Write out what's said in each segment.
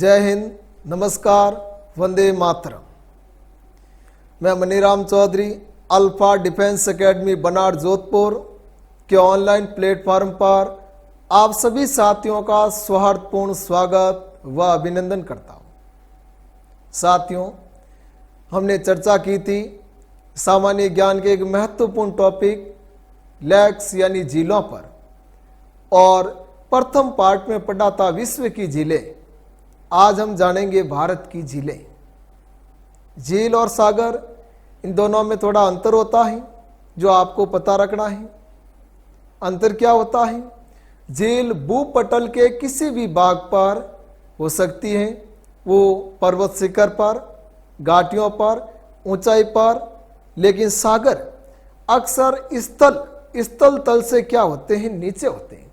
जय हिंद, नमस्कार, वंदे मातरम। मैं Maniram Chaudhary alpha defence academy Banad Jodhpur के ऑनलाइन प्लेटफॉर्म पर आप सभी साथियों का सौहार्दपूर्ण स्वागत व अभिनंदन करता हूं। साथियों, हमने चर्चा की थी सामान्य ज्ञान के एक महत्वपूर्ण टॉपिक लेक्स यानी झीलों पर, और प्रथम पार्ट में पढ़ा था विश्व की झीलें। आज हम जानेंगे भारत की झीलें। झील और सागर, इन दोनों में थोड़ा अंतर होता है जो आपको पता रखना है। अंतर क्या होता है? झील भूपटल के किसी भी भाग पर हो सकती है, वो पर्वत शिखर पर, घाटियों पर, ऊंचाई पर, लेकिन सागर अक्सर स्थल तल से क्या होते हैं, नीचे होते हैं।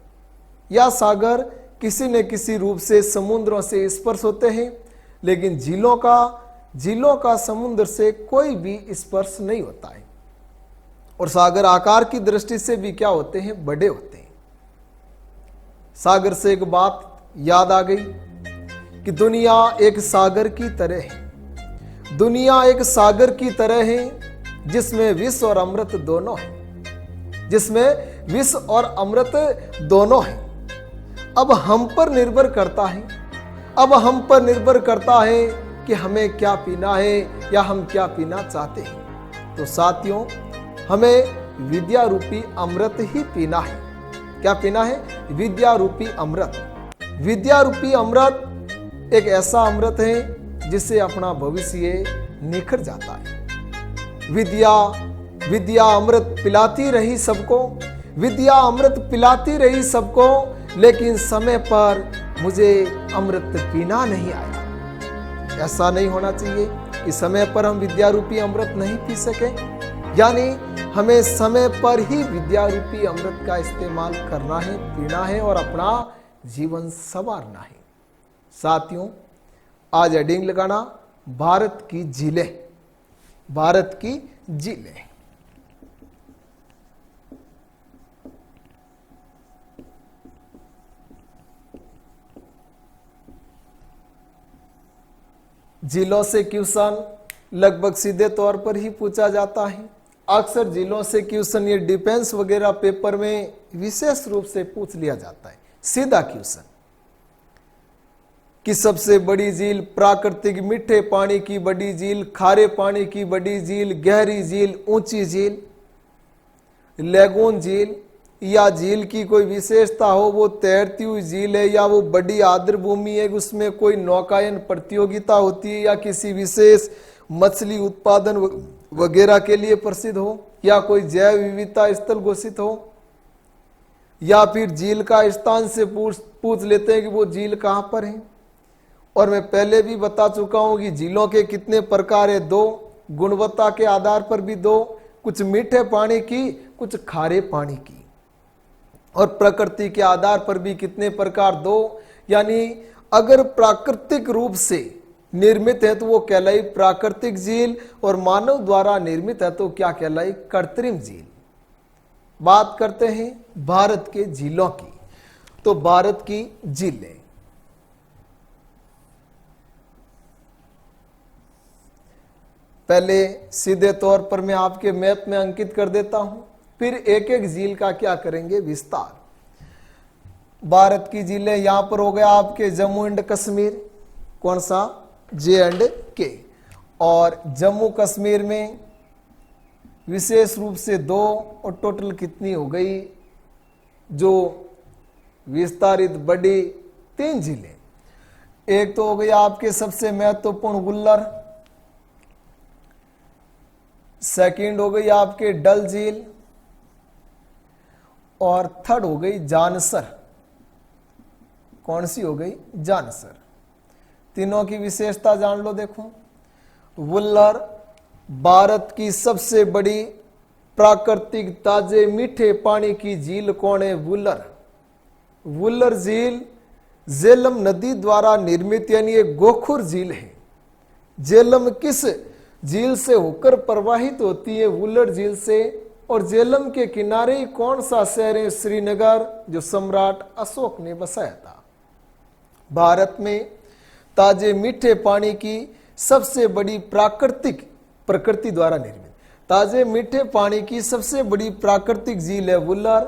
या सागर किसी न किसी रूप से समुद्रों से स्पर्श होते हैं, लेकिन झीलों का समुद्र से कोई भी स्पर्श नहीं होता है। और सागर आकार की दृष्टि से भी क्या होते हैं, बड़े होते हैं। सागर से एक बात याद आ गई कि दुनिया एक सागर की तरह है। दुनिया एक सागर की तरह है जिसमें विष और अमृत दोनों है, जिसमें विष और अमृत दोनों है। अब हम पर निर्भर करता है कि हमें क्या पीना है या हम क्या पीना चाहते हैं। तो साथियों, हमें विद्या रूपी अमृत ही पीना है। क्या पीना है? विद्या रूपी अमृत। विद्या रूपी अमृत एक ऐसा अमृत है जिससे अपना भविष्य निखर जाता है। विद्या अमृत पिलाती रही सबको, विद्या अमृत पिलाती रही सबको, लेकिन समय पर मुझे अमृत पीना नहीं आया। ऐसा नहीं होना चाहिए कि समय पर हम विद्या रूपी अमृत नहीं पी सके। यानी हमें समय पर ही विद्या रूपी अमृत का इस्तेमाल करना है, पीना है और अपना जीवन संवारना है। साथियों, आज हेडिंग लगाना भारत की झीलें। भारत की झीलें। झीलों से क्वेश्चन लगभग सीधे तौर पर ही पूछा जाता है। अक्सर झीलों से क्वेश्चन ये डिफेंस वगैरह पेपर में विशेष रूप से पूछ लिया जाता है। सीधा क्वेश्चन कि सबसे बड़ी झील, प्राकृतिक मीठे पानी की बड़ी झील, खारे पानी की बड़ी झील, गहरी झील, ऊंची झील, लेगून झील, या झील की कोई विशेषता हो, वो तैरती हुई झील है या वो बड़ी आर्द्र भूमि है, उसमें कोई नौकायन प्रतियोगिता होती है, या किसी विशेष मछली उत्पादन वगैरह के लिए प्रसिद्ध हो, या कोई जैव विविधता स्थल घोषित हो, या फिर झील का स्थान से पूछ लेते हैं कि वो झील कहां पर है। और मैं पहले भी बता चुका हूं कि झीलों के कितने प्रकार है, दो। गुणवत्ता के आधार पर भी दो, कुछ मीठे पानी की, कुछ खारे पानी की। और प्रकृति के आधार पर भी कितने प्रकार, दो। यानी अगर प्राकृतिक रूप से निर्मित है तो वो कहलाई प्राकृतिक झील, और मानव द्वारा निर्मित है तो क्या कहलाई, कृत्रिम झील। बात करते हैं भारत के झीलों की। तो भारत की झीलें, पहले सीधे तौर पर मैं आपके मैप में अंकित कर देता हूं, फिर एक एक झील का क्या करेंगे, विस्तार। भारत की झीलें यहां पर हो गया आपके जम्मू एंड कश्मीर। कौन सा? J&K। और जम्मू कश्मीर में विशेष रूप से दो, और टोटल कितनी हो गई जो विस्तारित बड़ी, 3 झीलें। एक तो हो गई आपके सबसे महत्वपूर्ण वुल्लर, सेकंड हो गई आपके डल झील, और थर्ड हो गई जानसर। कौन सी हो गई? जानसर। तीनों की विशेषता जान लो। देखो, वुल्लर भारत की सबसे बड़ी प्राकृतिक ताजे मीठे पानी की झील कौन है? वुल्लर। वुल्लर झील झेलम नदी द्वारा निर्मित यानी एक गोखुर झील है। झेलम किस झील से होकर प्रवाहित होती है? वुल्लर झील से। और झेलम के किनारे कौन सा शहर है? श्रीनगर, जो सम्राट अशोक ने बसाया था। भारत में ताजे मीठे पानी की सबसे बड़ी प्रकृति द्वारा निर्मित ताजे मीठे पानी की सबसे बड़ी प्राकृतिक झील है वुल्लर।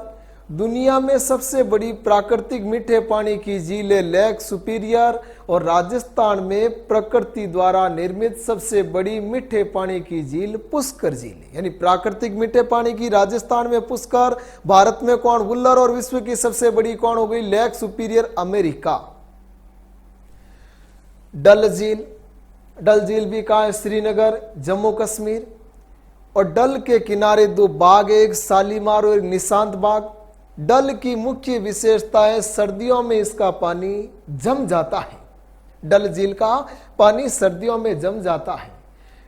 दुनिया में सबसे बड़ी प्राकृतिक मीठे पानी की झील है लेक सुपीरियर। और राजस्थान में प्रकृति द्वारा निर्मित सबसे बड़ी मीठे पानी की झील पुष्कर झील है। यानी प्राकृतिक मीठे पानी की राजस्थान में पुष्कर, भारत में कौन वुल्लर, और विश्व की सबसे बड़ी कौन हो गई लेक सुपीरियर अमेरिका। डल झील भी कहाँ है श्रीनगर जम्मू कश्मीर। और डल के किनारे दो बाग, एक शालीमार और एक निशांत बाग। डल की मुख्य विशेषता है सर्दियों में इसका पानी जम जाता है। डल झील का पानी सर्दियों में जम जाता है।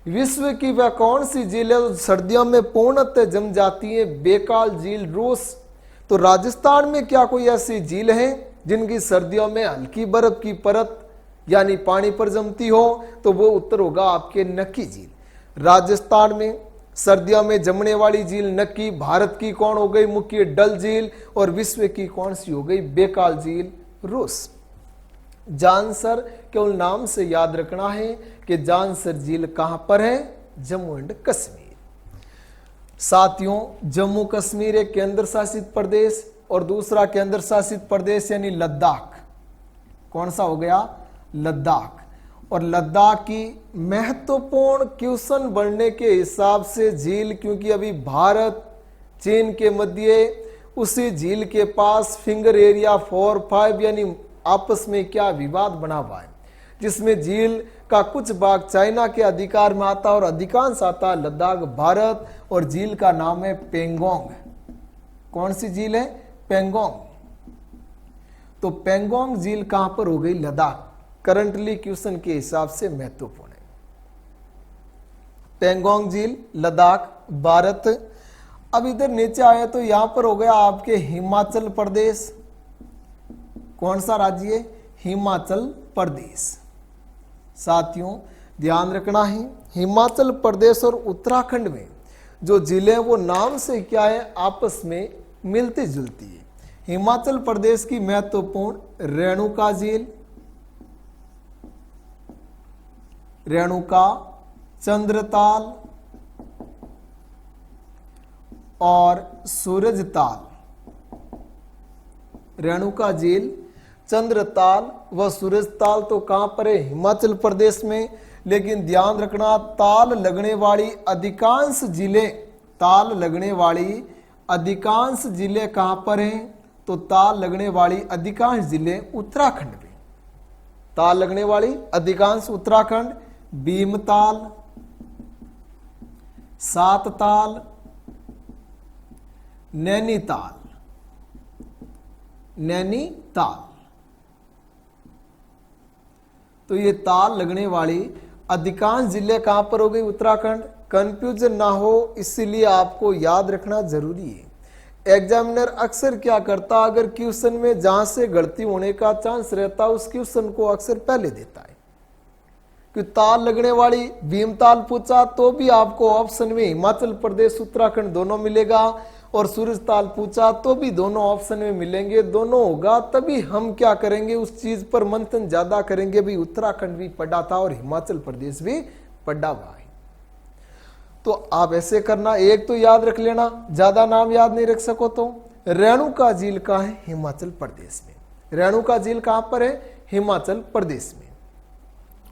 विश्व की वह कौन सी झील है जो सर्दियों में पूर्णतः जम जाती है? बेकाल झील रूस। तो राजस्थान में क्या कोई ऐसी झील है जिनकी सर्दियों में हल्की बर्फ की परत यानी पानी पर जमती हो? तो वो उत्तर होगा आपके नक्की झील। राजस्थान में सर्दियों में जमने वाली झील नक्की। भारत की कौन हो गई मुख्य डल झील, और विश्व की कौन सी हो गई बेकाल झील रूस। जानसर केवल नाम से याद रखना है कि जानसर झील कहां पर है? जम्मू एंड कश्मीर। साथियों, जम्मू कश्मीर एक केंद्र शासित प्रदेश और दूसरा केंद्र शासित प्रदेश यानी लद्दाख। कौन सा हो गया? लद्दाख। और लद्दाख की महत्वपूर्ण क्वेश्चन बढ़ने के हिसाब से झील, क्योंकि अभी भारत चीन के मध्य उसी झील के पास फिंगर एरिया 4-5 यानी आपस में क्या विवाद बना हुआ है, जिसमें झील का कुछ भाग चाइना के अधिकार में आता और अधिकांश आता लद्दाख भारत। और झील का नाम है पेंगोंग। कौन सी झील है? पेंगोंग। तो पेंगोंग झील कहां पर हो गई? लद्दाख। करंटली क्वेश्चन के हिसाब से महत्वपूर्ण है। पेंगोंग झील लद्दाख भारत। अब इधर नीचे आए तो यहां पर हो गया आपके हिमाचल प्रदेश। कौन सा राज्य है? हिमाचल प्रदेश। साथियों ध्यान रखना है, हिमाचल प्रदेश और उत्तराखंड में जो झीलें वो नाम से क्या है? आपस में मिलती जुलती है। हिमाचल प्रदेश की महत्वपूर्ण रेणुका झील, रेणुका, चंद्रताल और सूरजताल। रेणुका झील, चंद्रताल व सूरजताल तो कहां पर है? हिमाचल प्रदेश में। लेकिन ध्यान रखना ताल लगने वाली अधिकांश जिले कहां पर हैं? तो ताल लगने वाली अधिकांश जिले उत्तराखंड में। ताल लगने वाली अधिकांश उत्तराखंड। भीमताल, सातताल, नैनीताल। तो ये ताल लगने वाली अधिकांश जिले कहां पर हो गई? उत्तराखंड। कंफ्यूजन ना हो इसीलिए आपको याद रखना जरूरी है। एग्जामिनर अक्सर क्या करता, अगर क्वेश्चन में जहां से गलती होने का चांस रहता उस क्वेश्चन को अक्सर पहले देता है। कि ताल लगने वाली भीमताल पूछा तो भी आपको ऑप्शन में हिमाचल प्रदेश उत्तराखंड दोनों मिलेगा, और सूरजताल पूछा तो भी दोनों ऑप्शन में मिलेंगे। दोनों होगा तभी हम क्या करेंगे, उस चीज पर मंथन ज्यादा करेंगे। भी उत्तराखंड भी पढ़ा था और हिमाचल प्रदेश भी पढ़ा हुआ है। तो आप ऐसे करना, एक तो याद रख लेना, ज्यादा नाम याद नहीं रख सको तो। रेणुका झील कहाँ है? हिमाचल प्रदेश में। रेणुका झील कहां पर है? हिमाचल प्रदेश में।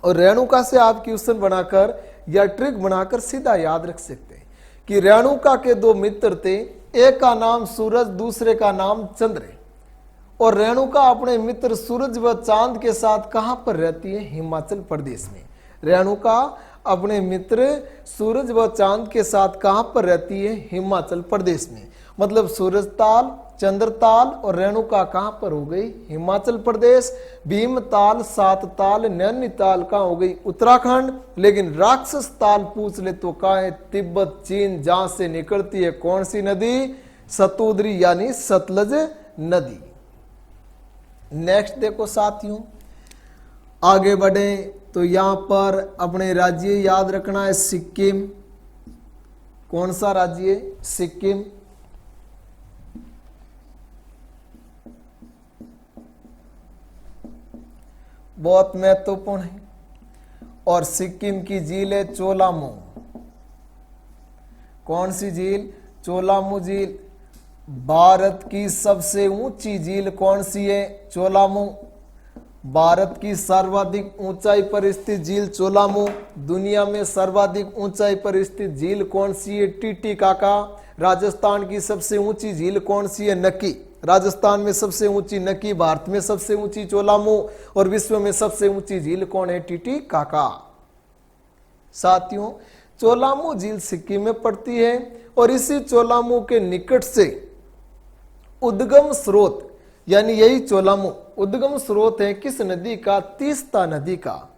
और रेणुका से आप क्वेश्चन बनाकर या ट्रिक बनाकर सीधा याद रख सकते हैं कि रेणुका के दो मित्र थे, एक का नाम सूरज, दूसरे का नाम चंद्र है। और रेणुका अपने मित्र सूरज व चांद के साथ कहां पर रहती है? हिमाचल प्रदेश में। रेणुका अपने मित्र सूरज व चांद के साथ कहां पर रहती है? हिमाचल प्रदेश में। मतलब सूरजताल, चंद्रताल और रेणुका कहां पर हो गई? हिमाचल प्रदेश। भीमताल, सातताल, नैनीताल कहां हो गई? उत्तराखंड। लेकिन राक्षस ताल पूछ ले तो कहां है? तिब्बत, चीन, जहां से निकलती है कौन सी नदी? सतुद्री यानी सतलज नदी। नेक्स्ट देखो साथियों, आगे बढ़े तो यहां पर अपने राज्य याद रखना है सिक्किम। कौन सा राज्य है? सिक्किम। बहुत महत्वपूर्ण है। और सिक्किम की झील है चोलामू। कौन सी झील? चोलामू झील। भारत की सबसे ऊंची झील कौन सी है? चोलामू। भारत की सर्वाधिक ऊंचाई पर स्थित झील चोलामू। दुनिया में सर्वाधिक ऊंचाई पर स्थित झील कौन सी है? टीटीकाका। राजस्थान की सबसे ऊंची झील कौन सी है? नक्की। राजस्थान में सबसे ऊंची नक्की, भारत में सबसे ऊंची चोलामू, और विश्व में सबसे ऊंची झील कौन है? टीटीकाका। साथियों, चोलामू झील सिक्किम में पड़ती है और इसी चोलामू के निकट से उद्गम स्रोत, यानी यही चोलामू उद्गम स्रोत है किस नदी का? तीस्ता नदी का।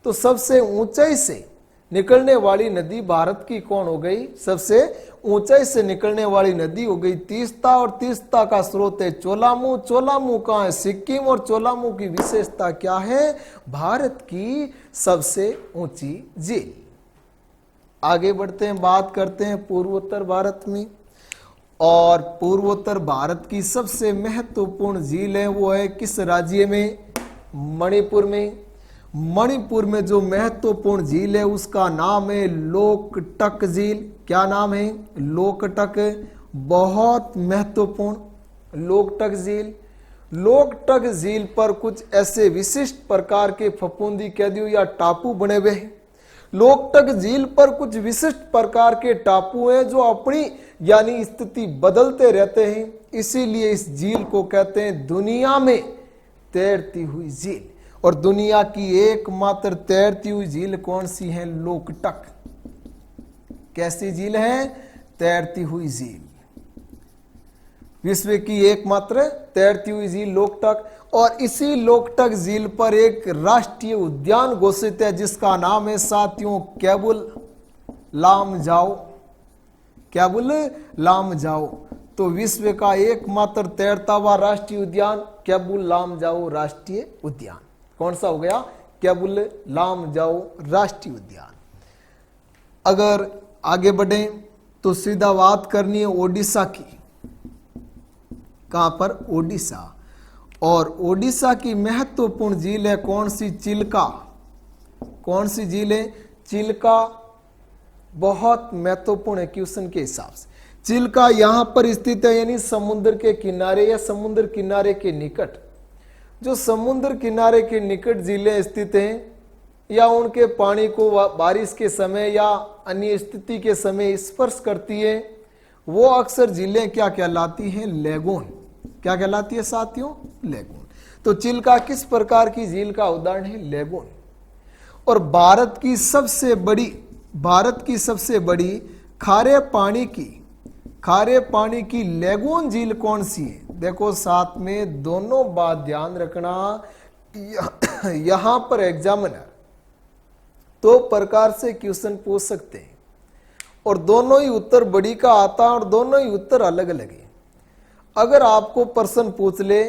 तो सबसे ऊंचाई से निकलने वाली नदी भारत की कौन हो गई? सबसे ऊंचाई से निकलने वाली नदी हो गई तीस्ता, और तीस्ता का स्रोत है चोलामू। चोलामू कहाँ है? सिक्किम। और चोलामू की विशेषता क्या है? भारत की सबसे ऊंची झील। आगे बढ़ते हैं, बात करते हैं पूर्वोत्तर भारत में। और पूर्वोत्तर भारत की सबसे महत्वपूर्ण झील है वो है किस राज्य में? मणिपुर में। मणिपुर में जो महत्वपूर्ण झील है उसका नाम है लोकटक झील। क्या नाम है? लोकटक। बहुत महत्वपूर्ण लोकटक झील। लोकटक झील पर कुछ ऐसे विशिष्ट प्रकार के फफूंदी कह दियो या टापू बने हुए हैं। लोकटक झील पर कुछ विशिष्ट प्रकार के टापू हैं जो अपनी यानी स्थिति बदलते रहते हैं, इसीलिए इस झील को कहते हैं दुनिया में तैरती हुई झील। और दुनिया की एकमात्र तैरती हुई झील कौन सी है? लोकटक। कैसी झील है? तैरती हुई झील। विश्व की एकमात्र तैरती हुई झील लोकटक। और इसी लोकटक झील पर एक राष्ट्रीय उद्यान घोषित है जिसका नाम है साथियों केबुल लामजाओ। केबुल लामजाओ। तो विश्व का एकमात्र तैरता हुआ राष्ट्रीय उद्यान केबुल लामजाओ राष्ट्रीय उद्यान। कौन सा हो गया? केबुल लामजाओ राष्ट्रीय उद्यान। अगर आगे बढ़े तो सीधा बात करनी है ओडिशा की। कहां पर? ओडिशा। और ओडिशा की महत्वपूर्ण झील है कौन सी? चिल्का। कौन सी झील है? चिल्का। बहुत महत्वपूर्ण है क्वेश्चन के हिसाब से। चिल्का यहां पर स्थित है, यानी समुद्र के किनारे या समुद्र किनारे के निकट। जो समुद्र किनारे के निकट झीलें स्थित हैं या उनके पानी को बारिश के समय या अन्य स्थिति के समय स्पर्श करती है, वो अक्सर झीलें क्या कहलाती हैं? लेगून। क्या कहलाती है साथियों? लेगून। तो चिल्का किस प्रकार की झील का उदाहरण है? लेगून। और भारत की सबसे बड़ी खारे पानी की लेगून झील कौन सी है? देखो साथ में दोनों बात ध्यान रखना। यहां पर एग्जामिनर दो प्रकार से क्वेश्चन पूछ सकते हैं और दोनों ही उत्तर बड़ी का आता है और दोनों ही उत्तर अलग अलग है। अगर आपको प्रश्न पूछ ले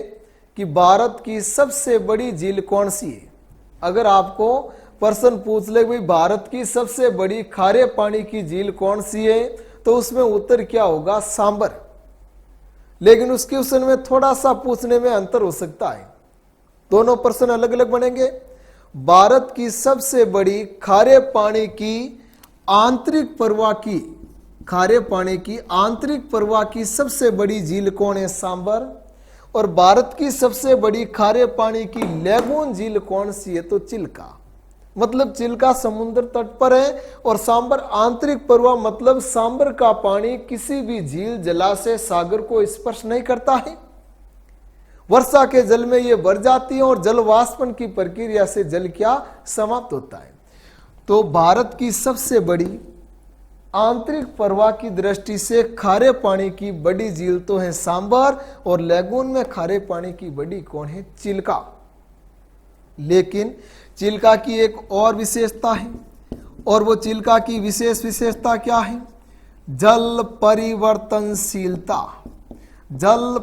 कि भारत की सबसे बड़ी झील कौन सी है, अगर आपको प्रश्न पूछ ले भाई भारत की सबसे बड़ी खारे पानी की झील कौन सी है, तो उसमें उत्तर क्या होगा? सांबर। लेकिन उस क्वेश्चन में थोड़ा सा पूछने में अंतर हो सकता है, दोनों प्रश्न अलग अलग बनेंगे। भारत की सबसे बड़ी खारे पानी की आंतरिक प्रवाह की सबसे बड़ी झील कौन है? सांबर। और भारत की सबसे बड़ी खारे पानी की लेगून झील कौन सी है? तो चिल्का। मतलब चिल्का समुद्र तट पर है और सांबर आंतरिक प्रवाह, मतलब सांबर का पानी किसी भी झील, जलाशय, सागर को स्पर्श नहीं करता है। वर्षा के जल में ये भर जाती है और जल वाष्पन की प्रक्रिया से जल क्या समाप्त होता है। तो भारत की सबसे बड़ी आंतरिक प्रवाह की दृष्टि से खारे पानी की बड़ी झील तो है सांबर, और लेगून में खारे पानी की बड़ी कौन है? चिल्का। लेकिन चिल्का की एक और विशेषता है, और वो चिल्का की विशेषता क्या है? जल परिवर्तनशीलता। जल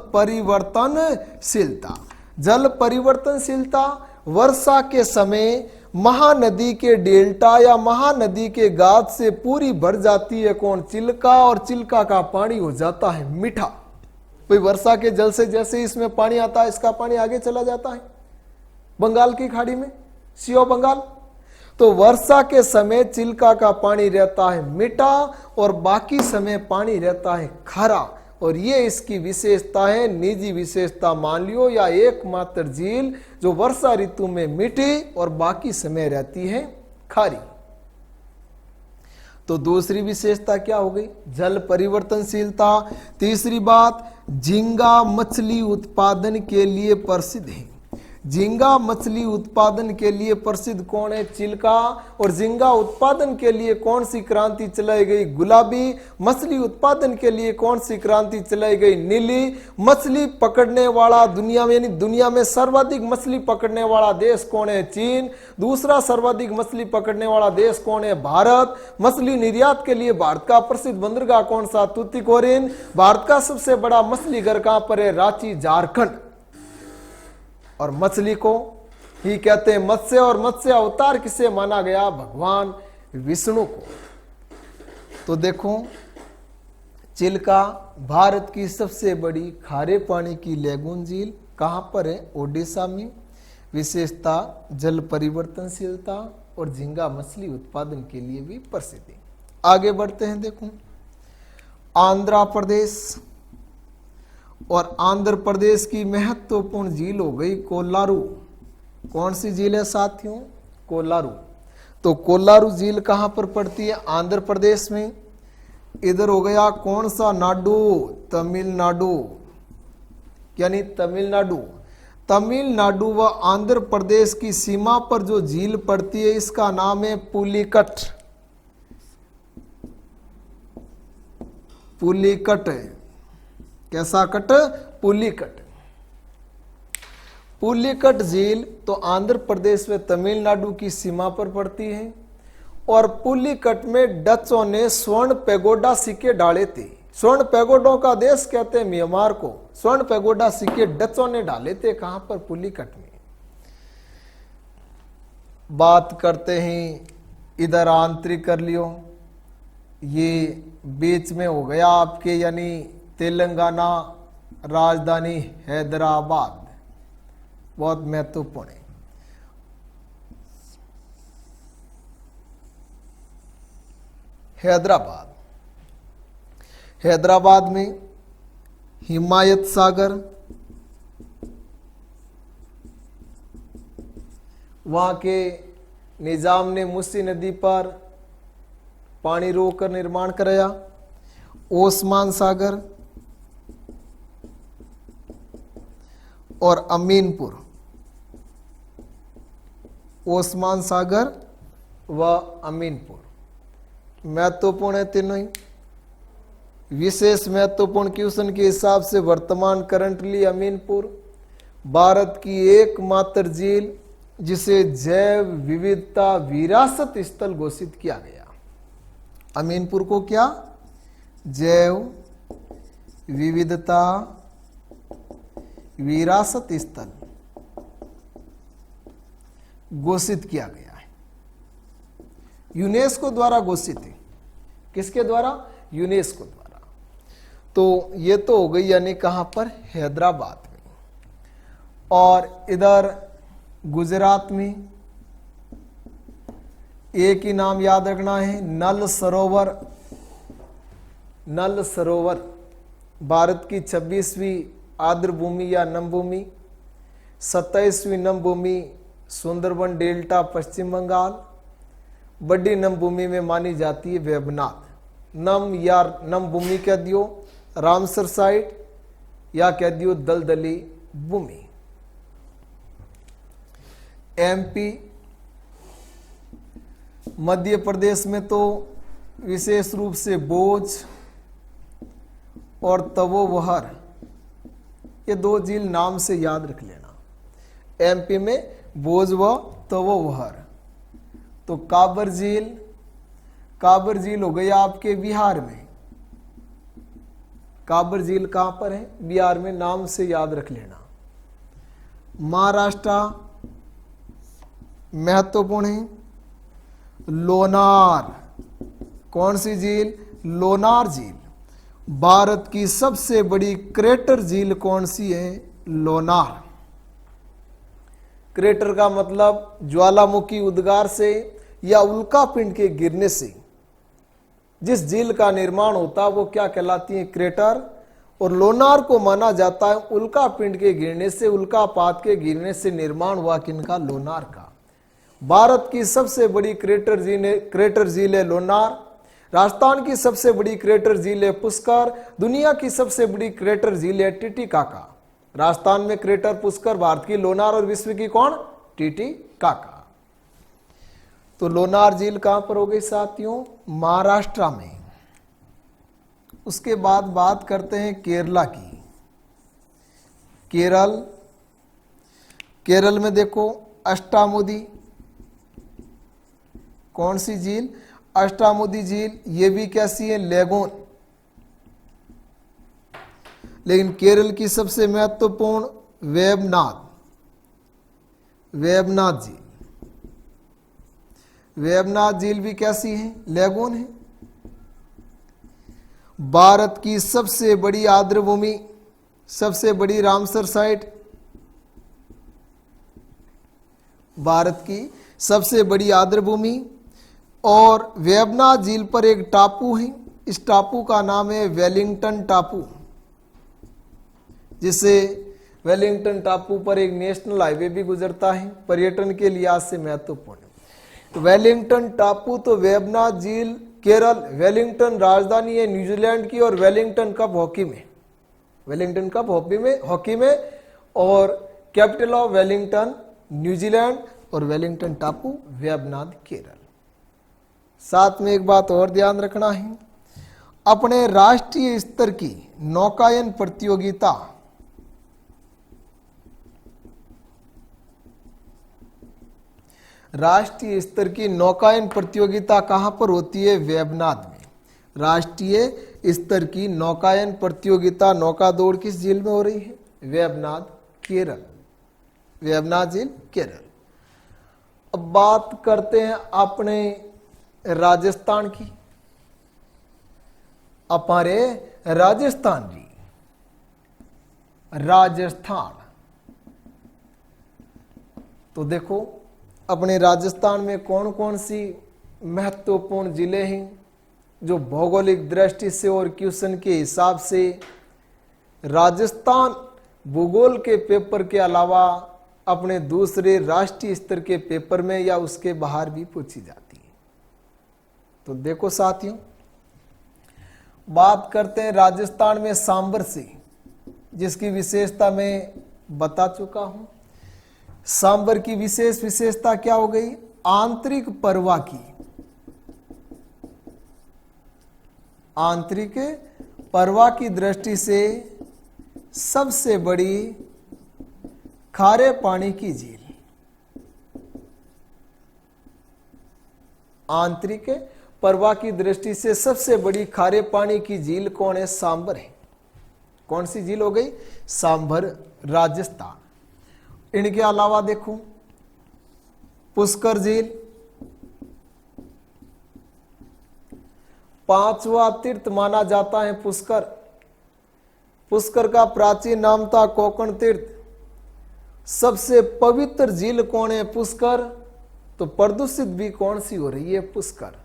परिवर्तनशीलता वर्षा के समय महानदी के डेल्टा या महानदी के गाद से पूरी भर जाती है कौन? चिल्का। और चिल्का का पानी हो जाता है मीठा। भाई वर्षा के जल से जैसे इसमें पानी आता है, इसका पानी आगे चला जाता है, बंगाल की खाड़ी में, सी ऑफ बंगाल। तो वर्षा के समय चिल्का का पानी रहता है मीठा और बाकी समय पानी रहता है खारा, और ये इसकी विशेषता है, निजी विशेषता मान लियो, या एकमात्र झील जो वर्षा ऋतु में मीठी और बाकी समय रहती है खारी। तो दूसरी विशेषता क्या हो गई? जल परिवर्तनशीलता। तीसरी बात, झींगा मछली उत्पादन के लिए प्रसिद्ध है। झींगा मछली उत्पादन के लिए प्रसिद्ध कौन है? चिल्का। और झींगा उत्पादन के लिए कौन सी क्रांति चलाई गई? गुलाबी। मछली उत्पादन के लिए कौन सी क्रांति चलाई गई? नीली। मछली पकड़ने वाला दुनिया में, यानी दुनिया में सर्वाधिक मछली पकड़ने वाला देश कौन है? चीन। दूसरा सर्वाधिक मछली पकड़ने वाला देश कौन है? भारत। मछली निर्यात के लिए भारत का प्रसिद्ध बंदरगाह कौन सा? तूतीकोरिन। भारत का सबसे बड़ा मछली घर कहां पर है? रांची, झारखंड। और मछली को ही कहते हैं मत्स्य, और मत्स्य अवतार किसे माना गया? भगवान विष्णु को। तो देखो, चिल्का भारत की सबसे बड़ी खारे पानी की लैगून झील कहां पर है? ओडिशा में। विशेषता जल परिवर्तनशीलता और झींगा मछली उत्पादन के लिए भी प्रसिद्ध है। आगे बढ़ते हैं। देखो, आंध्र प्रदेश, और आंध्र प्रदेश की महत्वपूर्ण झील हो गई कोल्लारू। कौन सी झील है साथियों? कोल्लारू। तो कोल्लारू झील कहां पर पड़ती है? आंध्र प्रदेश में। इधर हो गया कौन सा नाडु? तमिलनाडु, यानी तमिलनाडु। तमिलनाडु व आंध्र प्रदेश की सीमा पर जो झील पड़ती है इसका नाम है पुलिकट। पुलिकट है। कैसा कट? पुलिकट। पुलिकट झील तो आंध्र प्रदेश व तमिलनाडु की सीमा पर पड़ती है, और पुलिकट में डचों ने स्वर्ण पैगोडा सिक्के डाले थे। स्वर्ण पैगोडों का देश कहते हैं म्यांमार को। स्वर्ण पैगोडा सिक्के डचों ने डाले थे कहां पर? पुलिकट में। बात करते हैं, इधर आंतरिक कर लियो, ये बीच में हो गया आपके, यानी तेलंगाना, राजधानी हैदराबाद, बहुत महत्वपूर्ण है। हैदराबाद, हैदराबाद में हिमायत सागर, वहां के निजाम ने मुसी नदी पर पानी रोककर निर्माण कराया। ओस्मान सागर और अमीनपुर। ओस्मान सागर व अमीनपुर महत्वपूर्ण है तीनों ही। विशेष महत्वपूर्ण क्वेश्चन के हिसाब से वर्तमान करंटली अमीनपुर भारत की एकमात्र झील जिसे जैव विविधता विरासत स्थल घोषित किया गया। अमीनपुर को क्या? जैव विविधता विरासत स्थल घोषित किया गया है। यूनेस्को द्वारा घोषित है। किसके द्वारा? यूनेस्को द्वारा। तो ये तो हो गई, यानी कहां पर? हैदराबाद में। और इधर गुजरात में एक ही नाम याद रखना है, नल सरोवर। नल सरोवर भारत की 26वीं आर्द्र भूमि या नमभूमि, 27वीं नमभूमि सुंदरबन डेल्टा पश्चिम बंगाल, बड़ी नमभूमि में मानी जाती है वेबनाथ। नम या नमभूमि कह दियो रामसर साइट, या कह दियो दलदली भूमि। एमपी, मध्य प्रदेश में तो विशेष रूप से बोझ और तवोवहर, ये दो झील नाम से याद रख लेना। एमपी में बोझ व तवोवहर। तो काबर झील, काबर झील हो गई आपके बिहार में। काबर झील कहां पर है? बिहार में, नाम से याद रख लेना। महाराष्ट्र महत्वपूर्ण है। लोनार, कौन सी झील? लोनार झील। भारत की सबसे बड़ी क्रेटर झील कौन सी है? लोनार। क्रेटर का मतलब ज्वालामुखी उद्गार से या उल्कापिंड के गिरने से जिस झील का निर्माण होता है वो क्या कहलाती है? क्रेटर। और लोनार को माना जाता है उल्कापिंड के गिरने से, उल्कापात के गिरने से निर्माण हुआ किनका? लोनार का। भारत की सबसे बड़ी क्रेटर झील है लोनार। राजस्थान की सबसे बड़ी क्रेटर झील है पुष्कर। दुनिया की सबसे बड़ी क्रेटर झील है टिटिकाका। राजस्थान में क्रेटर पुष्कर, भारत की लोनार और विश्व की कौन? टिटिकाका। तो लोनार झील कहां पर हो गई साथियों? महाराष्ट्र में। उसके बाद बात करते हैं केरला की। केरल में देखो अष्टामुदी, कौन सी झील? अष्टामुदी झील। ये भी कैसी है? लेगून। लेकिन केरल की सबसे महत्वपूर्ण वेबनाथ झील। वेबनाथ झील भी कैसी है? लेगून है। भारत की सबसे बड़ी आर्द्रभूमि, सबसे बड़ी रामसर साइट, भारत की सबसे बड़ी आर्द्रभूमि। और वेबनाथ झील पर एक टापू है, इस टापू का नाम है वेलिंगटन टापू, जिससे वेलिंगटन टापू पर एक नेशनल हाईवे भी गुजरता है, पर्यटन के लिहाज से महत्वपूर्ण है। तो वेलिंगटन टापू, तो वेबनाथ झील केरल, वेलिंगटन राजधानी है न्यूजीलैंड की, और वेलिंगटन कप हॉकी में, वेलिंगटन कप हॉकी में, और कैपिटल ऑफ वेलिंगटन न्यूजीलैंड, और वेलिंगटन टापू वेबनाथ केरल। साथ में एक बात और ध्यान रखना है, अपने राष्ट्रीय स्तर की नौकायन प्रतियोगिता कहां पर होती है? वेबनाथ में। राष्ट्रीय स्तर की नौकायन प्रतियोगिता, नौका दौड़ किस झील में हो रही है? वेबनाथ केरल। वेबनाथ झील केरल। अब बात करते हैं अपने राजस्थान की। हमारे राजस्थान जी, राजस्थान, तो देखो अपने राजस्थान में कौन कौन सी महत्वपूर्ण जिले हैं जो भौगोलिक दृष्टि से और क्वेश्चन के हिसाब से राजस्थान भूगोल के पेपर के अलावा अपने दूसरे राष्ट्रीय स्तर के पेपर में या उसके बाहर भी पूछी जाती है। तो देखो साथियों, बात करते हैं राजस्थान में सांबर से, जिसकी विशेषता मैं बता चुका हूं। सांबर की विशेषता क्या हो गई? आंतरिक परवा की, आंतरिक परवा की दृष्टि से सबसे बड़ी खारे पानी की झील। आंतरिक परवा की दृष्टि से सबसे बड़ी खारे पानी की झील कौन है? सांबर है। कौन सी झील हो गई? सांबर, राजस्थान। इनके अलावा देखो पुष्कर झील, पांचवा तीर्थ माना जाता है पुष्कर। पुष्कर का प्राचीन नाम था कोकण तीर्थ। सबसे पवित्र झील कौन है? पुष्कर। तो प्रदूषित भी कौन सी हो रही है? पुष्कर।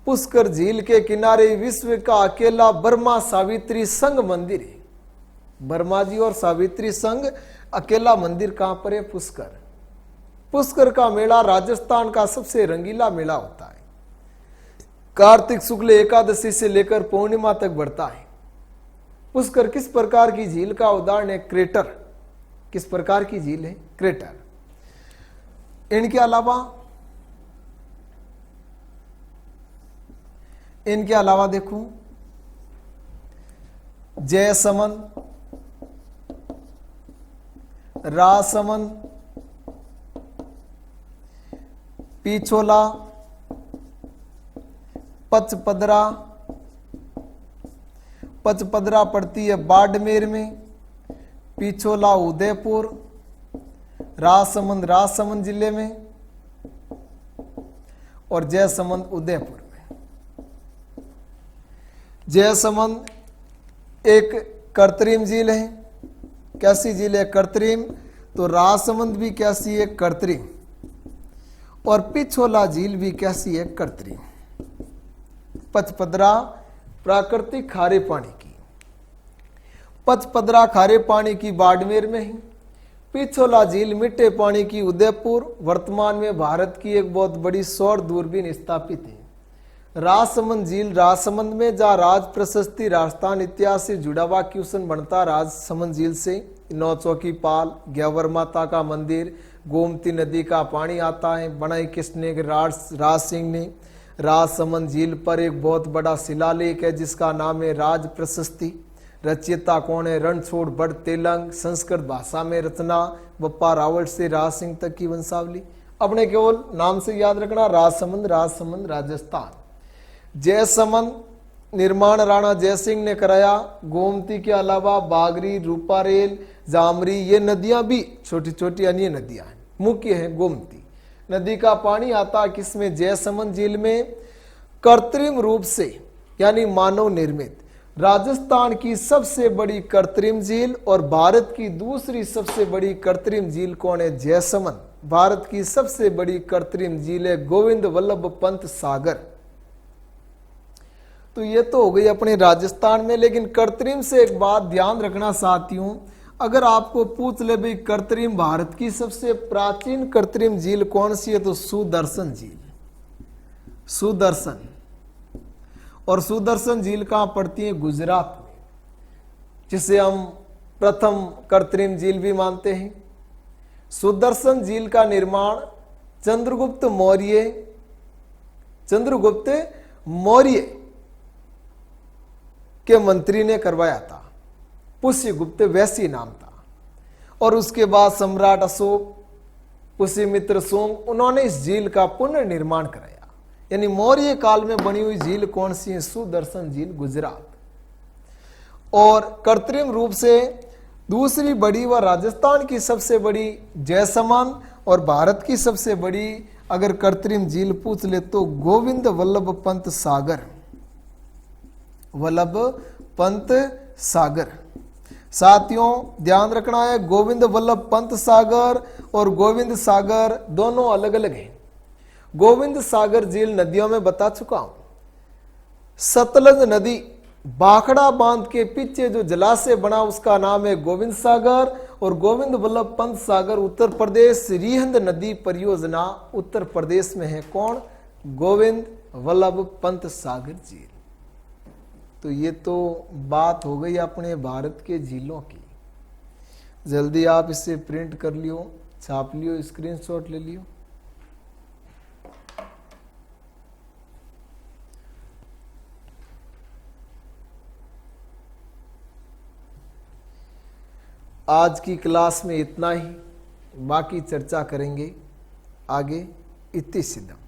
पुष्कर झील के किनारे विश्व का अकेला ब्रह्मा सावित्री संघ मंदिर है। ब्रह्मा जी और सावित्री संघ अकेला मंदिर कहां पर है? पुष्कर। पुष्कर का मेला राजस्थान का सबसे रंगीला मेला होता है। कार्तिक शुक्ल एकादशी से लेकर पूर्णिमा तक बढ़ता है। पुष्कर किस प्रकार की झील का उदाहरण है? क्रेटर। किस प्रकार की झील है? क्रेटर। इनके अलावा देखो जयसमंद, राजसमंद, पिछोला, पचपदरा पड़ती है बाड़मेर में, पिछोला उदयपुर, राजसमंद जिले में, और जयसमंद उदयपुर में। जयसमंद एक कृत्रिम झील है। कैसी झील है? कृत्रिम। तो राजसमंद भी कैसी है, कृत्रिम, और पिछोला झील भी कैसी है, कृत्रिम। पचपदरा प्राकृतिक खारे पानी की, पचपदरा खारे पानी की बाड़मेर में ही, पिछोला झील मीठे पानी की उदयपुर। वर्तमान में भारत की एक बहुत बड़ी सौर दूरबीन स्थापित है। राजसमंद झील राजसमंद में, जहाँ राज प्रशस्ति राजस्थान इतिहास से जुड़ा हुआ क्वेश्चन बनता राजसमंद झील से। नौ चौकी पाल, ग्यावर माता का मंदिर, गोमती नदी का पानी आता है। बनाई किसने, राज सिंह ने। राजसमंद झील पर एक बहुत बड़ा शिलालेख है जिसका नाम है राज प्रशस्ति। रचयिता कौन है, रणछोड़ बड़ तेलंग। संस्कृत भाषा में रचना, बप्पा रावल से राज सिंह तक की वंशावली। अपने केवल नाम से याद रखना, राजसमंद, राजसमंद राजस्थान। जयसमंद निर्माण राणा जयसिंह ने कराया। गोमती के अलावा बागरी, रूपारेल, जामरी, ये नदियां भी छोटी छोटी अन्य नदियां हैं। मुख्य है गोमती नदी का पानी आता किसमें, जयसमंद झील में। कृत्रिम रूप से यानी मानव निर्मित राजस्थान की सबसे बड़ी कृत्रिम झील और भारत की दूसरी सबसे बड़ी कृत्रिम झील कौन है, जयसमंद। भारत की सबसे बड़ी कृत्रिम झील है गोविंद वल्लभ पंत सागर। तो ये तो हो गई अपने राजस्थान में। लेकिन कृत्रिम से एक बात ध्यान रखना साथियों, अगर आपको पूछ ले भाई कृत्रिम भारत की सबसे प्राचीन कृत्रिम झील कौन सी है, तो सुदर्शन झील, सुदर्शन। और सुदर्शन झील कहाँ पड़ती है, गुजरात में, जिसे हम प्रथम कृत्रिम झील भी मानते हैं। सुदर्शन झील का निर्माण चंद्रगुप्त मौर्य के मंत्री ने करवाया था। पुष्यगुप्त वैसी नाम था। और उसके बाद सम्राट अशोक, पुष्यमित्र सोम, उन्होंने इस झील का पुनर्निर्माण कराया। यानी मौर्य काल में बनी हुई झील कौन सी है, सुदर्शन झील, गुजरात। और कृत्रिम रूप से दूसरी बड़ी व राजस्थान की सबसे बड़ी जयसमंद, और भारत की सबसे बड़ी अगर कृत्रिम झील पूछ ले तो गोविंद वल्लभ पंत सागर, वल्लभ पंत सागर। साथियों ध्यान रखना है, गोविंद वल्लभ पंत सागर और गोविंद सागर दोनों अलग अलग हैं। गोविंद सागर झील नदियों में बता चुका हूं। सतलज नदी बाखड़ा बांध के पीछे जो जलाशय बना उसका नाम है गोविंद सागर। और गोविंद वल्लभ पंत सागर उत्तर प्रदेश, रिहंद नदी परियोजना उत्तर प्रदेश में है। कौन, गोविंद वल्लभ पंत सागर झील। तो ये तो बात हो गई अपने भारत के झीलों की। जल्दी आप इसे प्रिंट कर लियो, छाप लियो, स्क्रीनशॉट ले लियो। आज की क्लास में इतना ही, बाकी चर्चा करेंगे आगे। इति सिद्धम।